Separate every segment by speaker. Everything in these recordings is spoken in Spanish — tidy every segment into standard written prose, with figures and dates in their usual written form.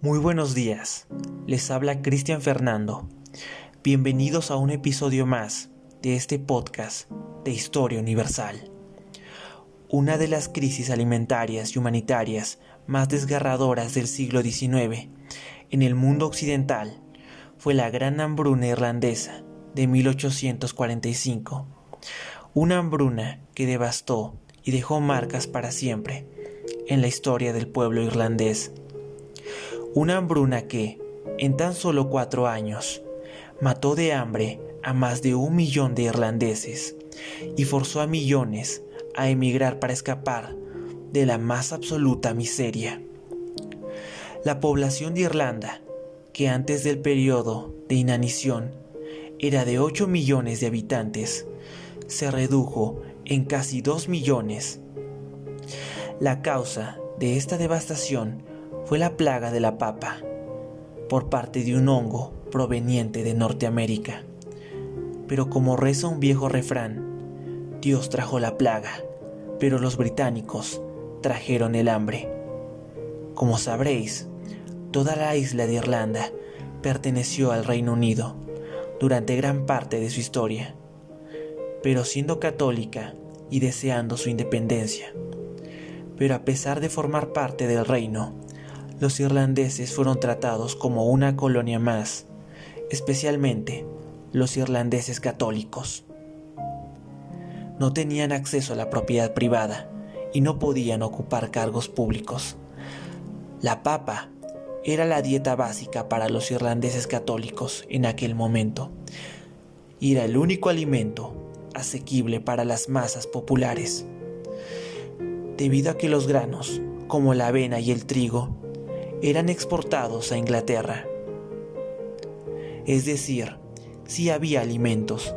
Speaker 1: Muy buenos días, les habla Cristian Fernando. Bienvenidos a un episodio más de este podcast de Historia Universal. Una de las crisis alimentarias y humanitarias más desgarradoras del siglo XIX en el mundo occidental fue la Gran Hambruna Irlandesa de 1845. Una hambruna que devastó y dejó marcas para siempre en la historia del pueblo irlandés. Una hambruna que, en tan solo 4 años, mató de hambre a más de 1 millón de irlandeses y forzó a millones a emigrar para escapar de la más absoluta miseria. La población de Irlanda, que antes del periodo de inanición era de 8 millones de habitantes, se redujo en casi 2 millones. La causa de esta devastación fue la plaga de la papa, por parte de un hongo proveniente de Norteamérica. Pero como reza un viejo refrán, Dios trajo la plaga, pero los británicos trajeron el hambre. Como sabréis, toda la isla de Irlanda perteneció al Reino Unido durante gran parte de su historia, pero siendo católica y deseando su independencia. Pero a pesar de formar parte del reino, los irlandeses fueron tratados como una colonia más, especialmente los irlandeses católicos. No tenían acceso a la propiedad privada y no podían ocupar cargos públicos. La papa era la dieta básica para los irlandeses católicos en aquel momento y era el único alimento asequible para las masas populares. Debido a que los granos, como la avena y el trigo, eran exportados a Inglaterra. Es decir, sí había alimentos.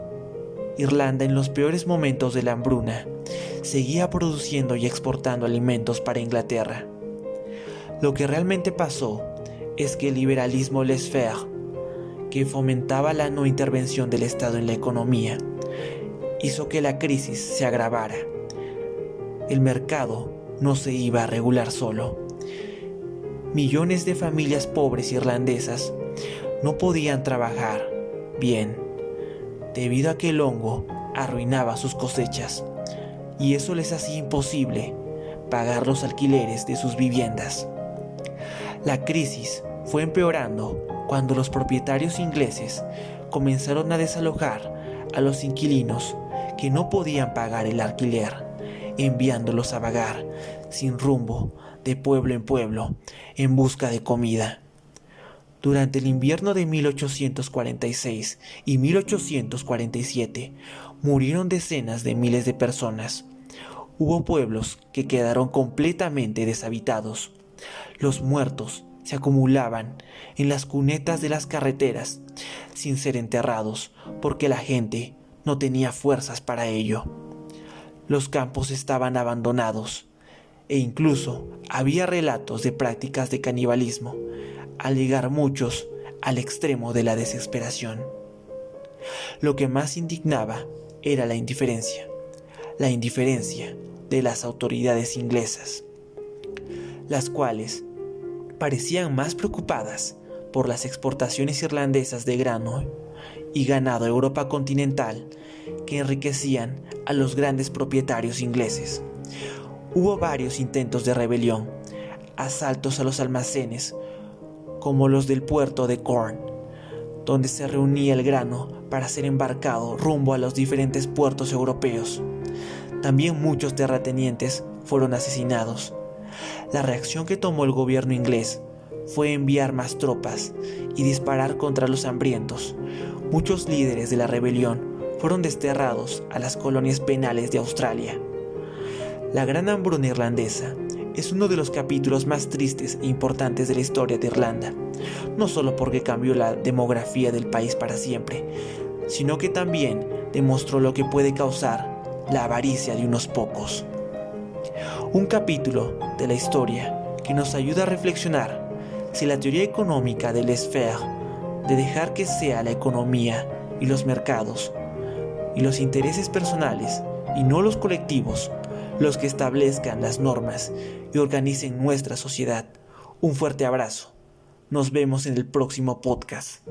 Speaker 1: Irlanda, en los peores momentos de la hambruna, seguía produciendo y exportando alimentos para Inglaterra. Lo que realmente pasó es que el liberalismo laissez-faire, que fomentaba la no intervención del Estado en la economía, hizo que la crisis se agravara. El mercado no se iba a regular solo. Millones de familias pobres irlandesas no podían trabajar bien, debido a que el hongo arruinaba sus cosechas, y eso les hacía imposible pagar los alquileres de sus viviendas. La crisis fue empeorando cuando los propietarios ingleses comenzaron a desalojar a los inquilinos que no podían pagar el alquiler, enviándolos a vagar sin rumbo de pueblo en pueblo en busca de comida. Durante el invierno de 1846 y 1847 murieron decenas de miles de personas. Hubo pueblos que quedaron completamente deshabitados. Los muertos se acumulaban en las cunetas de las carreteras sin ser enterrados porque la gente no tenía fuerzas para ello. Los campos estaban abandonados e incluso había relatos de prácticas de canibalismo, al llegar muchos al extremo de la desesperación. Lo que más indignaba era la indiferencia de las autoridades inglesas, las cuales parecían más preocupadas por las exportaciones irlandesas de grano y ganado a Europa continental que enriquecían a los grandes propietarios ingleses. Hubo varios intentos de rebelión, asaltos a los almacenes, como los del puerto de Cork, donde se reunía el grano para ser embarcado rumbo a los diferentes puertos europeos. También muchos terratenientes fueron asesinados. La reacción que tomó el gobierno inglés fue enviar más tropas y disparar contra los hambrientos. Muchos líderes de la rebelión fueron desterrados a las colonias penales de Australia. La Gran Hambruna Irlandesa es uno de los capítulos más tristes e importantes de la historia de Irlanda, no solo porque cambió la demografía del país para siempre, sino que también demostró lo que puede causar la avaricia de unos pocos. Un capítulo de la historia que nos ayuda a reflexionar si la teoría económica del laissez-faire, de dejar que sea la economía y los mercados y los intereses personales y no los colectivos los que establezcan las normas y organicen nuestra sociedad. Un fuerte abrazo. Nos vemos en el próximo podcast.